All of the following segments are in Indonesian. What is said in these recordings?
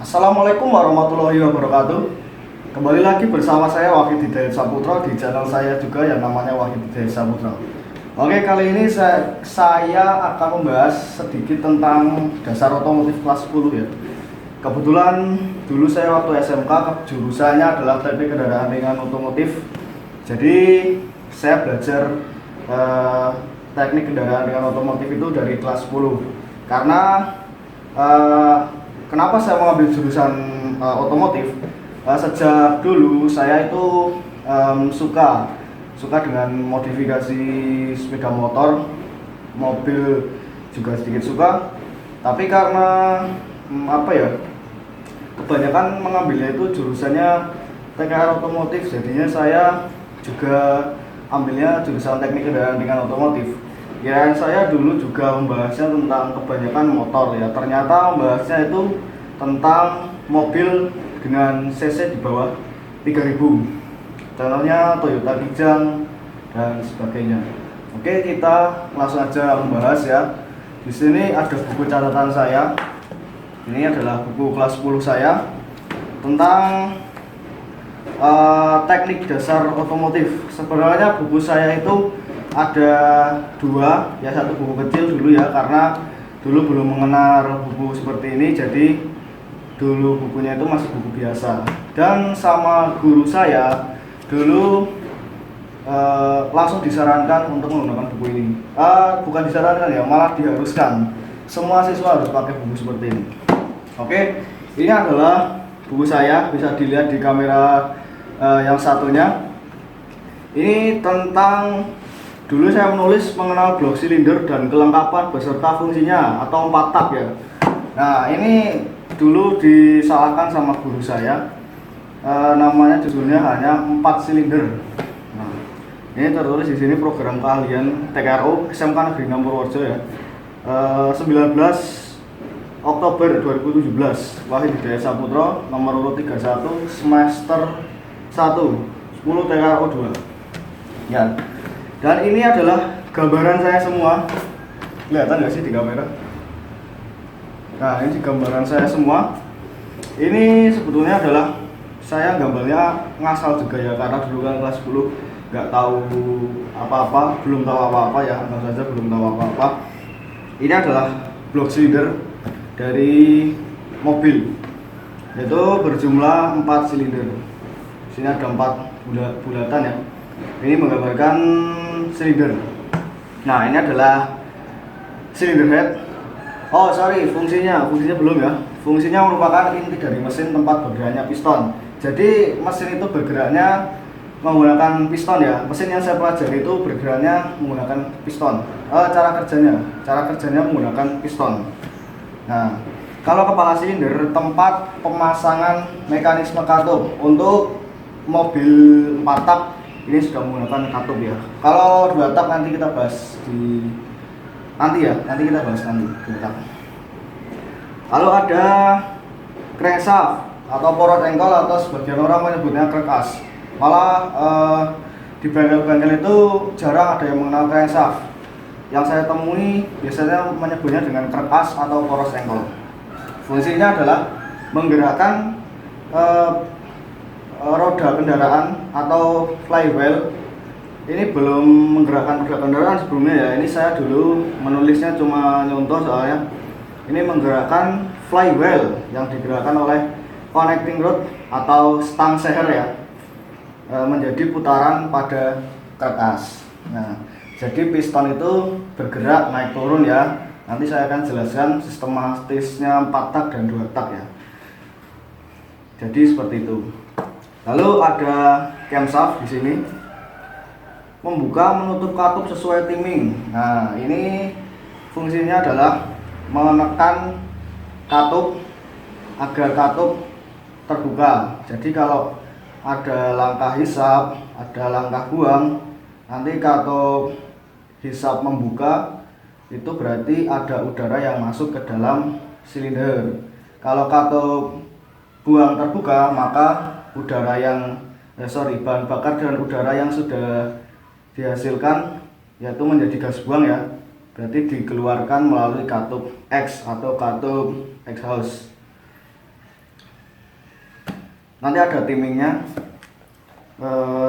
Assalamualaikum warahmatullahi wabarakatuh. Kembali lagi bersama saya Wahid Hidayat Saputra di channel saya juga yang namanya Wahid Hidayat Saputra. Oke, kali ini saya akan membahas sedikit tentang dasar otomotif kelas 10 ya. Kebetulan dulu saya waktu SMK jurusannya adalah teknik kendaraan ringan otomotif. Jadi saya belajar teknik kendaraan ringan otomotif itu dari kelas 10. Karena kenapa saya mengambil jurusan otomotif? Sejak dulu saya itu suka dengan modifikasi sepeda motor, mobil juga sedikit suka. Tapi karena kebanyakan mengambilnya itu jurusannya TKR otomotif, jadinya saya juga ambilnya jurusan teknik kendaraan ringan otomotif. Ya, saya dulu juga membahasnya tentang kebanyakan motor ya. Ternyata membahasnya itu tentang mobil dengan cc di bawah 3000. Contohnya Toyota Kijang dan sebagainya. Oke, kita langsung aja membahas ya. Di sini ada buku catatan saya. Ini adalah buku kelas 10 saya tentang teknik dasar otomotif. Sebenarnya buku saya itu ada dua, ya satu buku kecil dulu ya, karena dulu belum mengenal buku seperti ini, jadi dulu bukunya itu masih buku biasa. Dan sama guru saya dulu langsung disarankan untuk menggunakan buku ini. Bukan disarankan ya, malah diharuskan. Semua siswa harus pakai buku seperti ini. Oke, ini adalah buku saya, bisa dilihat di kamera yang satunya. Ini tentang, dulu saya menulis mengenal blok silinder dan kelengkapan beserta fungsinya atau 4 tak ya. Nah, ini dulu disalahkan sama guru saya. Namanya judulnya hanya 4 silinder. Nah, ini tertulis di sini program keahlian TKRO SMK Negeri 6 Purworejo ya. 19 Oktober 2017, Wahid Hidayat Saputra, nomor urut 31, semester 1, 10 TKRO 2. Ya. Dan ini adalah gambaran saya semua. Kelihatan nggak sih di kamera? Nah, ini gambaran saya semua. Ini sebetulnya adalah saya gambarnya ngasal juga ya, karena dulu kan kelas 10 nggak tahu apa-apa, belum tahu apa-apa ya, anggap saja belum tahu apa-apa. Ini adalah blok silinder dari mobil, yaitu berjumlah 4 silinder. Sini ada 4 bulatan ya. Ini menggambarkan silinder. Nah, ini adalah silinder head. Oh sorry, fungsinya belum ya. Fungsinya merupakan inti dari mesin tempat bergeraknya piston. Jadi mesin itu bergeraknya menggunakan piston ya. Mesin yang saya pelajari itu bergeraknya menggunakan piston. Cara kerjanya menggunakan piston. Nah, kalau kepala silinder tempat pemasangan mekanisme katup. Untuk mobil 4 tak ini sudah menggunakan katup ya. Kalau 2 tak nanti kita bahas nanti kita bahas 2 tak. Lalu ada crankshaft atau porot engkol, atau sebagian orang menyebutnya kerkas. Malah di bengkel-bengkel itu jarang ada yang mengenal crankshaft. Yang saya temui biasanya menyebutnya dengan kerkas atau poros engkol. Fungsinya adalah menggerakkan roda kendaraan atau flywheel. Ini belum menggerakkan roda kendaraan sebelumnya ya. Ini saya dulu menulisnya cuma nyontoh, soalnya ini menggerakkan flywheel yang digerakkan oleh connecting rod atau stang seher ya, menjadi putaran pada kerkas. Nah, jadi piston itu bergerak naik turun ya. Nanti saya akan jelaskan sistematisnya 4 tak dan 2 tak ya. Jadi seperti itu. Lalu ada camshaft di sini, membuka menutup katup sesuai timing. Nah, ini fungsinya adalah menekan katup agar katup terbuka. Jadi kalau ada langkah hisap, ada langkah buang, nanti katup hisap membuka, itu berarti ada udara yang masuk ke dalam silinder. Kalau katup buang terbuka, maka bahan bakar dan udara yang sudah dihasilkan yaitu menjadi gas buang ya, berarti dikeluarkan melalui katup X atau katup exhaust. nanti ada timingnya.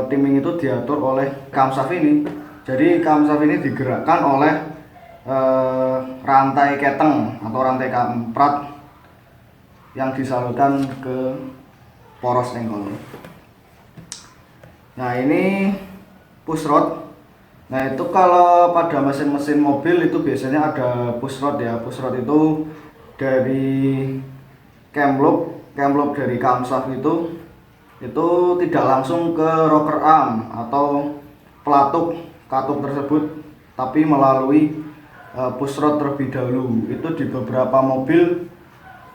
Timing itu diatur oleh camshaft ini. Jadi camshaft ini digerakkan oleh rantai keteng atau rantai kamprat yang disalurkan ke poros engkol. Nah, ini push rod. Nah, itu kalau pada mesin-mesin mobil itu biasanya ada push rod ya. Push rod itu dari cam loop dari camshaft itu tidak langsung ke rocker arm atau pelatuk katup tersebut, tapi melalui push rod terlebih dahulu. Itu di beberapa mobil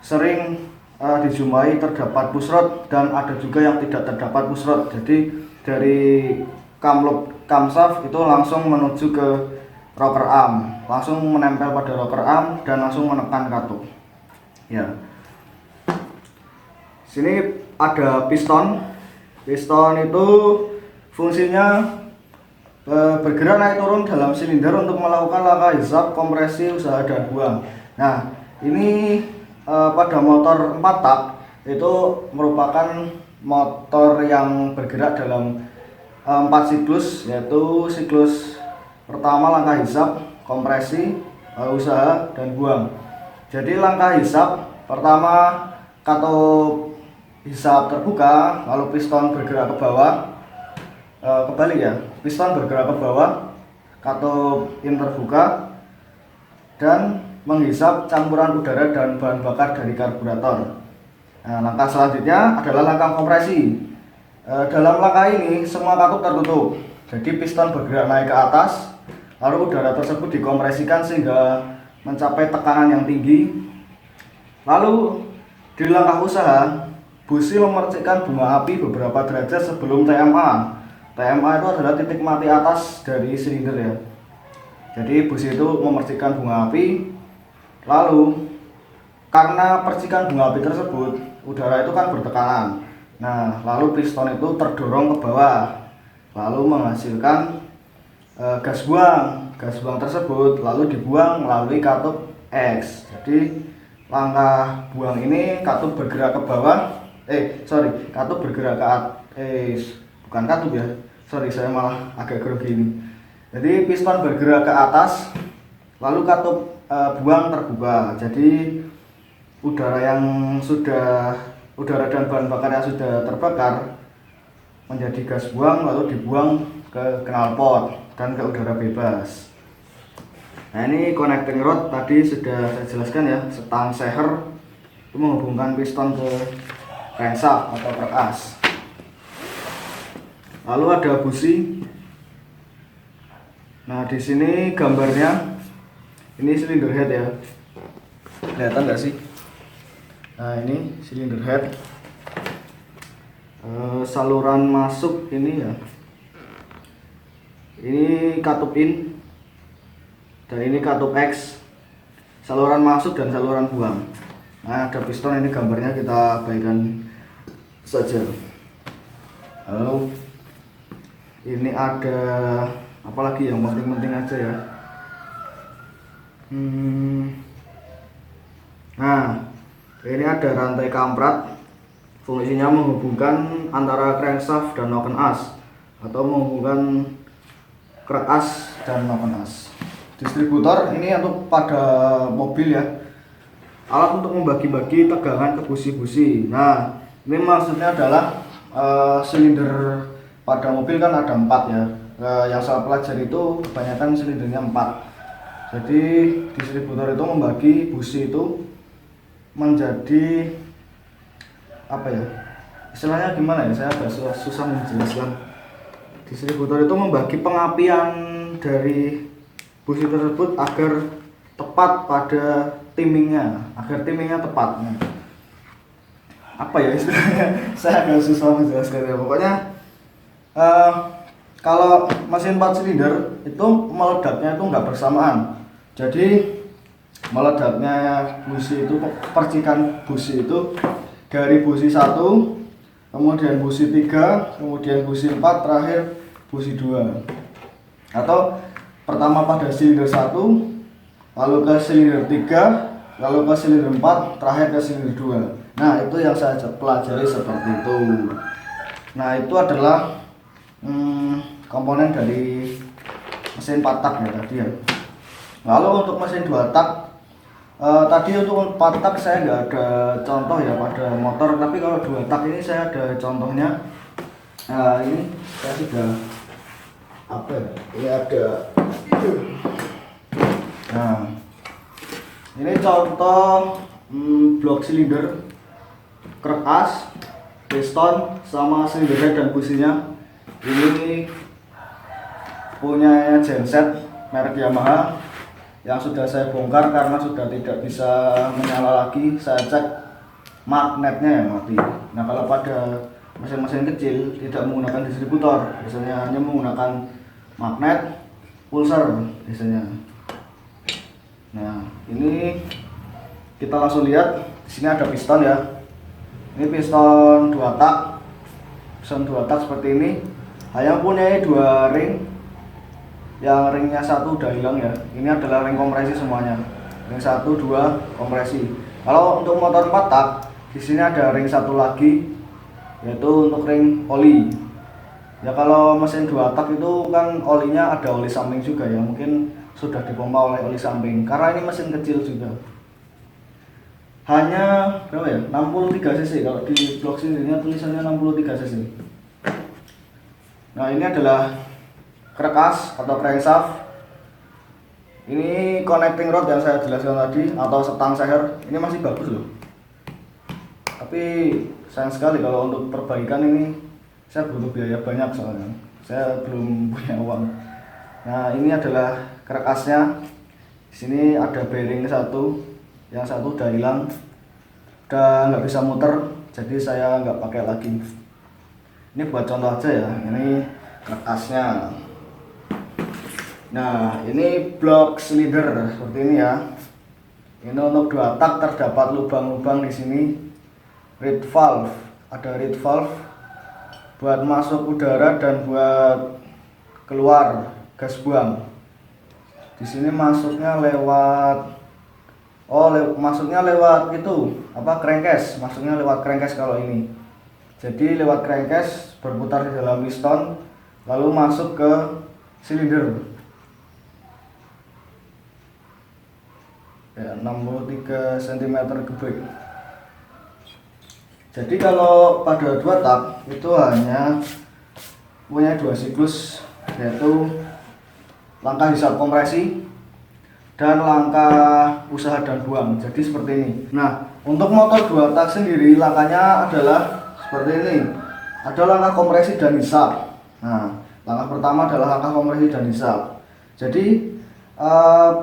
sering dijumpai terdapat push rod dan ada juga yang tidak terdapat push rod. Jadi dari camshaft itu langsung menuju ke rocker arm, langsung menempel pada rocker arm dan langsung menekan katup. Ya. Sini ada piston. Piston itu fungsinya bergerak naik turun dalam silinder untuk melakukan langkah hisap, kompresi, usaha dan buang. Nah, ini pada motor 4 tak itu merupakan motor yang bergerak dalam 4 siklus, yaitu siklus pertama langkah hisap, kompresi, usaha dan buang. Jadi langkah hisap pertama katup hisap terbuka, lalu piston bergerak ke bawah, kebalik ya, piston bergerak ke bawah, katup in terbuka dan menghisap campuran udara dan bahan bakar dari karburator. Nah, langkah selanjutnya adalah langkah kompresi. Dalam langkah ini semua katup tertutup, jadi piston bergerak naik ke atas, lalu udara tersebut dikompresikan sehingga mencapai tekanan yang tinggi. Lalu di langkah usaha, busi memercikkan bunga api beberapa derajat sebelum TMA. TMA itu adalah titik mati atas dari silinder ya. Jadi busi itu memercikkan bunga api. Lalu karena percikan bunga api tersebut, udara itu kan bertekanan. Nah, lalu piston itu terdorong ke bawah, lalu menghasilkan gas buang. Gas buang tersebut lalu dibuang melalui katup X. Jadi langkah buang ini katup bergerak ke bawah. Katup bergerak ke atas. Bukan katup ya. Saya malah agak grogi ini. Jadi piston bergerak ke atas, lalu katup buang terbuka. Jadi udara dan bahan bakar yang sudah terbakar menjadi gas buang lalu dibuang ke knalpot dan ke udara bebas. Nah, ini connecting rod tadi sudah saya jelaskan ya, stang seher itu menghubungkan piston ke crankshaft atau peras. Lalu ada busi. Nah, di sini gambarnya ini cylinder head ya. Kelihatan nggak sih? Nah, ini cylinder head. Saluran masuk ini ya. Ini katup in dan ini katup X. Saluran masuk dan saluran buang. Nah, ada piston, ini gambarnya kita abaikan saja. Lalu ini ada apalagi yang penting-penting aja ya. Nah, ini ada rantai kamprat, fungsinya menghubungkan antara crankshaft dan noken as atau menghubungkan crank as dan noken as. Distributor ini untuk pada mobil ya, alat untuk membagi-bagi tegangan ke busi-busi. Nah, ini maksudnya adalah silinder pada mobil kan ada 4 ya. Yang saya pelajari itu kebanyakan silindernya 4. Jadi distributor itu membagi busi itu menjadi apa ya, istilahnya gimana ya, saya agak susah menjelaskan. Distributor itu membagi pengapian dari busi tersebut agar tepat pada timingnya, agar timingnya tepat. Nah, apa ya istilahnya, saya agak susah menjelaskan ya. Pokoknya kalau mesin 4 silinder itu meledaknya itu nggak bersamaan. Jadi meledaknya busi itu, percikan busi itu dari busi 1, kemudian busi 3, kemudian busi 4, terakhir busi 2. Atau pertama pada silinder 1, lalu ke silinder 3, lalu ke silinder 4, terakhir ke silinder 2. Nah, itu yang saya pelajari seperti itu. Nah, itu adalah komponen dari mesin 4 tak ya tadi ya. Lalu untuk mesin 2 tak, tadi untuk 4 tak saya nggak ada contoh ya pada motor, tapi kalau 2 tak ini saya ada contohnya. Nah, ini saya sudah apa ya? Ini ada. Nah, ini contoh blok silinder, krek as, piston, sama silinder dan businya. Ini punya genset merek Yamaha yang sudah saya bongkar karena sudah tidak bisa menyala lagi. Saya cek magnetnya yang mati. Nah, kalau pada mesin-mesin kecil tidak menggunakan distributor, biasanya hanya menggunakan magnet pulser biasanya. Nah, ini kita langsung lihat. Di sini ada piston ya. Ini piston 2 tak. Piston 2 tak seperti ini. Hanya punya 2 ring. Yang ringnya 1 udah hilang ya. Ini adalah ring kompresi semuanya. Ring 1, 2 kompresi. Kalau untuk motor 4 tak, di sini ada ring 1 lagi, yaitu untuk ring oli. Ya kalau mesin 2 tak itu kan olinya ada oli samping juga ya, mungkin sudah dipompa oleh oli samping karena ini mesin kecil juga. Hanya berapa ya? 63 cc. Kalau di blok sininya tulisannya 63 cc. Nah, ini adalah krek as atau crankshaft. Ini connecting rod yang saya jelaskan tadi atau setang seher. Ini masih bagus loh. Tapi sayang sekali kalau untuk perbaikan ini saya butuh biaya banyak soalnya saya belum punya uang. Nah, ini adalah krek asnya. Di sini ada bearing 1, yang 1 udah hilang, udah nggak bisa muter, jadi saya nggak pakai lagi. Ini buat contoh aja ya. Ini krek asnya. Nah, ini blok silinder seperti ini ya. Ini untuk 2 tak terdapat lubang-lubang di sini. Reed valve, ada reed valve buat masuk udara dan buat keluar gas buang. Di sini masuknya lewat masuknya lewat itu apa, crankcase, masuknya lewat crankcase kalau ini. Jadi lewat crankcase berputar di dalam piston lalu masuk ke silinder. Ya, 63 cm kubik. Jadi kalau pada 2 tak itu hanya punya 2 siklus, yaitu langkah hisap kompresi dan langkah usaha dan buang. Jadi seperti ini. Nah, untuk motor 2 tak sendiri langkahnya adalah seperti ini. Ada langkah kompresi dan hisap. Nah, langkah pertama adalah langkah kompresi dan hisap. Jadi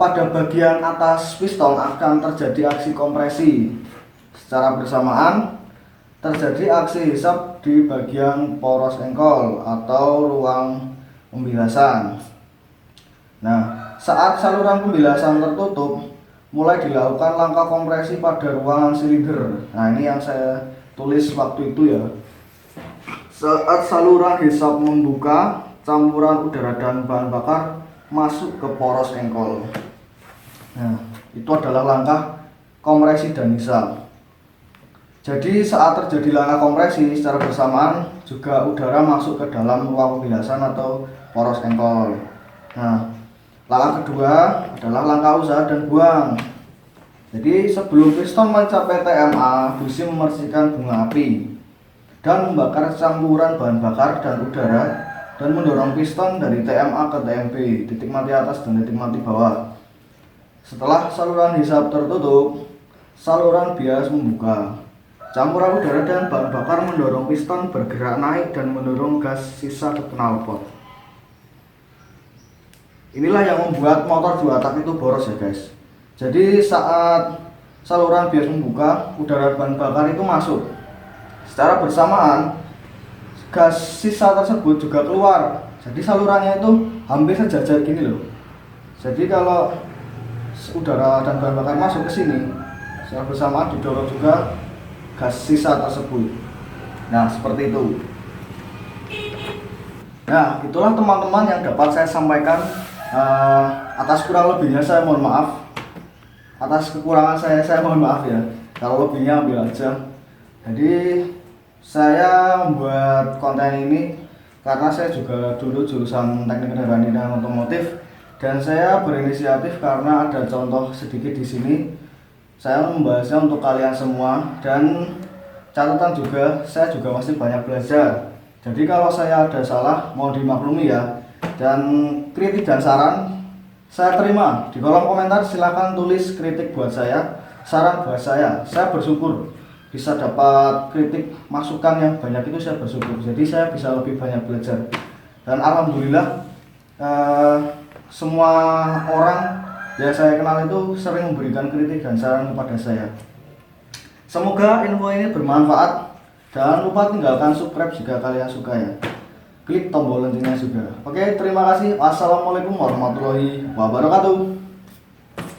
pada bagian atas piston akan terjadi aksi kompresi secara bersamaan. Terjadi aksi hisap di bagian poros engkol atau ruang pembilasan. Nah, saat saluran pembilasan tertutup, mulai dilakukan langkah kompresi pada ruangan silinder. Nah, ini yang saya tulis waktu itu ya. Saat saluran hisap membuka, campuran udara dan bahan bakar masuk ke poros engkol. Nah, itu adalah langkah kompresi dan hisap. Jadi saat terjadi langkah kompresi secara bersamaan juga udara masuk ke dalam ruang pembilasan atau poros engkol. Nah, langkah kedua adalah langkah usaha dan buang. Jadi sebelum piston mencapai TMA, busi membersihkan bunga api dan membakar campuran bahan bakar dan udara dan mendorong piston dari TMA ke TMB, titik mati atas dan titik mati bawah. Setelah saluran hisap tertutup, saluran bias membuka. Campuran udara dan bahan bakar mendorong piston bergerak naik dan mendorong gas sisa ke knalpot. Inilah yang membuat motor 2 tak itu boros ya guys. Jadi saat saluran bias membuka, udara bahan bakar itu masuk. Secara bersamaan, gas sisa tersebut juga keluar. Jadi salurannya itu hampir sejajar gini loh. Jadi kalau udara dan bahan bakar masuk ke sini, secara bersamaan didorong juga gas sisa tersebut. Nah, seperti itu. Nah, itulah teman-teman yang dapat saya sampaikan. Atas kurang lebihnya saya mohon maaf. Atas kekurangan saya mohon maaf ya. Kalau lebihnya ambil aja. Jadi saya membuat konten ini karena saya juga dulu jurusan teknik kendaraan dan otomotif, dan saya berinisiatif karena ada contoh sedikit di sini. Saya membahasnya untuk kalian semua, dan catatan juga saya juga masih banyak belajar. Jadi kalau saya ada salah mau dimaklumi ya, dan kritik dan saran saya terima. Di kolom komentar silahkan tulis kritik buat saya, saran buat saya bersyukur bisa dapat kritik masukan yang banyak, itu saya bersyukur. Jadi saya bisa lebih banyak belajar, dan alhamdulillah semua orang yang saya kenal itu sering memberikan kritik dan saran kepada saya. Semoga info ini bermanfaat. Jangan lupa tinggalkan subscribe jika kalian suka ya. Klik tombol loncengnya juga. Oke, terima kasih. Wassalamualaikum warahmatullahi wabarakatuh.